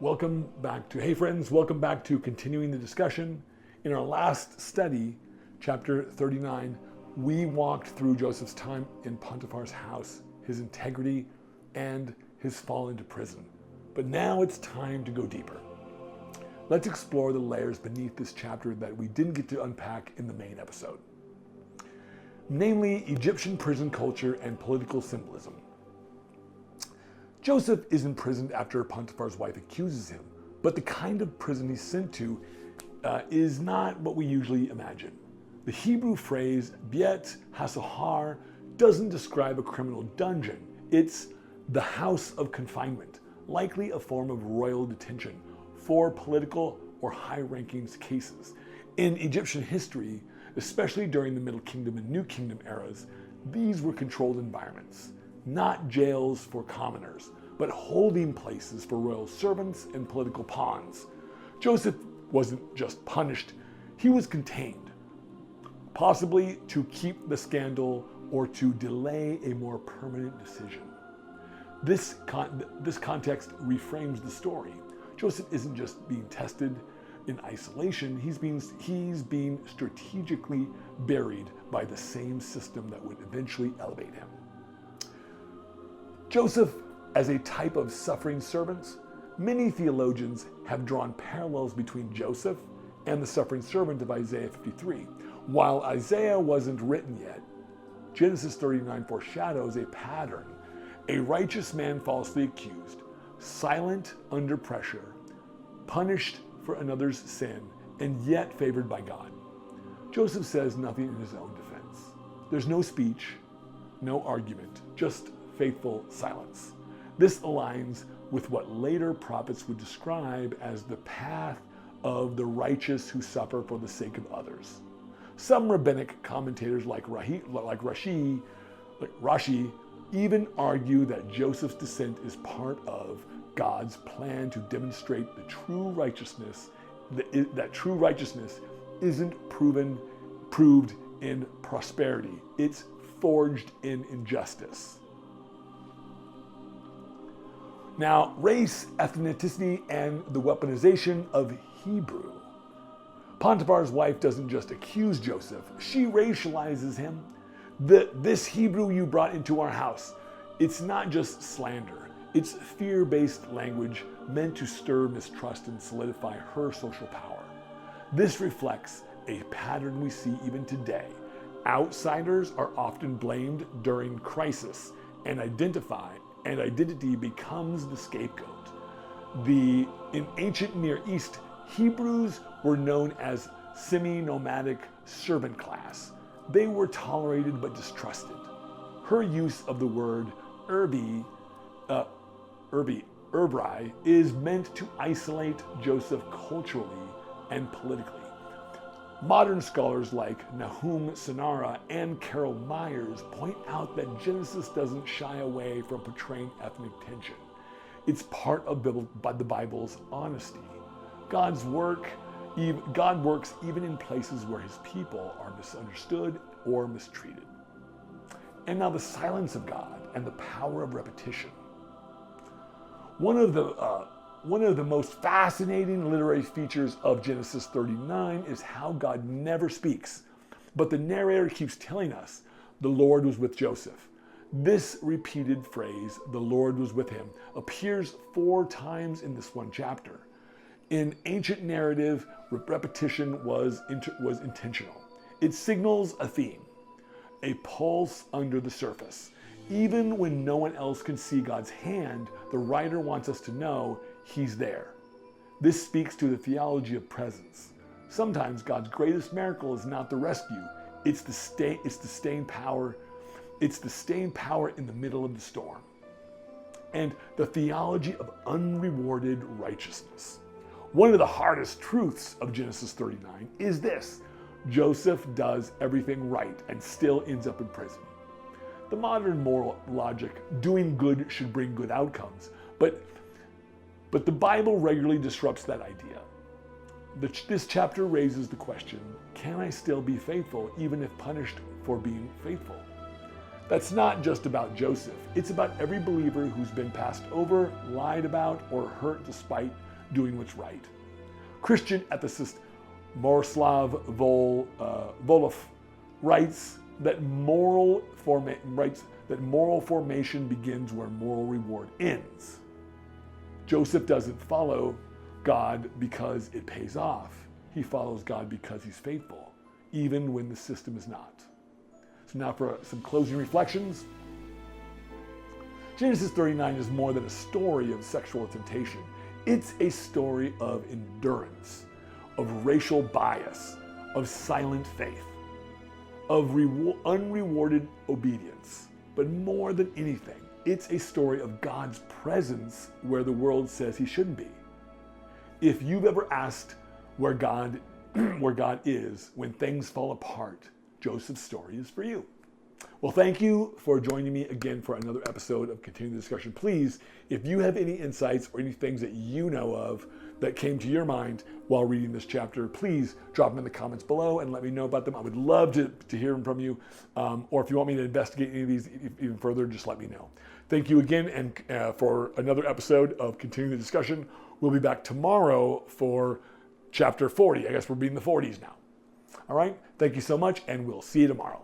Hey friends, welcome back to continuing the discussion. In our last study, chapter 39, we walked through Joseph's time in Potiphar's house, his integrity, and his fall into prison. But now it's time to go deeper. Let's explore the layers beneath this chapter that we didn't get to unpack in the main episode. Namely, Egyptian prison culture and political symbolism. Joseph is imprisoned after Potiphar's wife accuses him, but the kind of prison he's sent to is not what we usually imagine. The Hebrew phrase Beit HaSohar doesn't describe a criminal dungeon. It's the house of confinement, likely a form of royal detention for political or high-ranking cases. In Egyptian history, especially during the Middle Kingdom and New Kingdom eras, these were controlled environments. Not jails for commoners, but holding places for royal servants and political pawns. Joseph wasn't just punished, he was contained, possibly to keep the scandal or to delay a more permanent decision. This context reframes the story. Joseph isn't just being tested in isolation, he's being strategically buried by the same system that would eventually elevate him. Joseph as a type of suffering servant, many theologians have drawn parallels between Joseph and the suffering servant of Isaiah 53. While Isaiah wasn't written yet, Genesis 39 foreshadows a pattern. A righteous man falsely accused, silent under pressure, punished for another's sin, and yet favored by God. Joseph says nothing in his own defense. There's no speech, no argument, just faithful silence. This aligns with what later prophets would describe as the path of the righteous who suffer for the sake of others. Some rabbinic commentators like Rashi even argue that Joseph's descent is part of God's plan to demonstrate the true righteousness, that true righteousness isn't proved in prosperity. It's forged in injustice. Now, race, ethnicity, and the weaponization of Hebrew. Potiphar's wife doesn't just accuse Joseph, she racializes him. This Hebrew you brought into our house, it's not just slander. It's fear-based language meant to stir mistrust and solidify her social power. This reflects a pattern we see even today. Outsiders are often blamed during crisis and identity becomes the scapegoat. In ancient Near East, Hebrews were known as semi-nomadic servant class. They were tolerated but distrusted. Her use of the word Erbi is meant to isolate Joseph culturally and politically. Modern scholars like Nahum Sanara and Carol Myers point out that Genesis doesn't shy away from portraying ethnic tension. It's part of the Bible's honesty. God works even in places where his people are misunderstood or mistreated. And now the silence of God and the power of repetition. One of the most fascinating literary features of Genesis 39 is how God never speaks, but the narrator keeps telling us the Lord was with Joseph. This repeated phrase, the Lord was with him, appears 4 times in this one chapter. In ancient narrative, repetition was intentional. It signals a theme, a pulse under the surface. Even when no one else can see God's hand, the writer wants us to know he's there. This speaks to the theology of presence. Sometimes God's greatest miracle is not the rescue, it's the staying power in the middle of the storm. And the theology of unrewarded righteousness. One of the hardest truths of Genesis 39 is this: Joseph does everything right and still ends up in prison. The modern moral logic, doing good should bring good outcomes, but the Bible regularly disrupts that idea. This chapter raises the question, can I still be faithful even if punished for being faithful? That's not just about Joseph. It's about every believer who's been passed over, lied about, or hurt despite doing what's right. Christian ethicist Miroslav Volov writes that moral formation begins where moral reward ends. Joseph doesn't follow God because it pays off. He follows God because he's faithful, even when the system is not. So now for some closing reflections. Genesis 39 is more than a story of sexual temptation. It's a story of endurance, of racial bias, of silent faith, of unrewarded obedience. But more than anything, it's a story of God's presence where the world says he shouldn't be. If you've ever asked where God is when things fall apart, Joseph's story is for you. Well, thank you for joining me again for another episode of Continuing the Discussion. Please, if you have any insights or any things that you know of that came to your mind while reading this chapter, please drop them in the comments below and let me know about them. I would love to hear them from you. Or if you want me to investigate any of these even further, just let me know. Thank you again and for another episode of Continuing the Discussion. We'll be back tomorrow for chapter 40. I guess we're being the 40s now. All right. Thank you so much, and we'll see you tomorrow.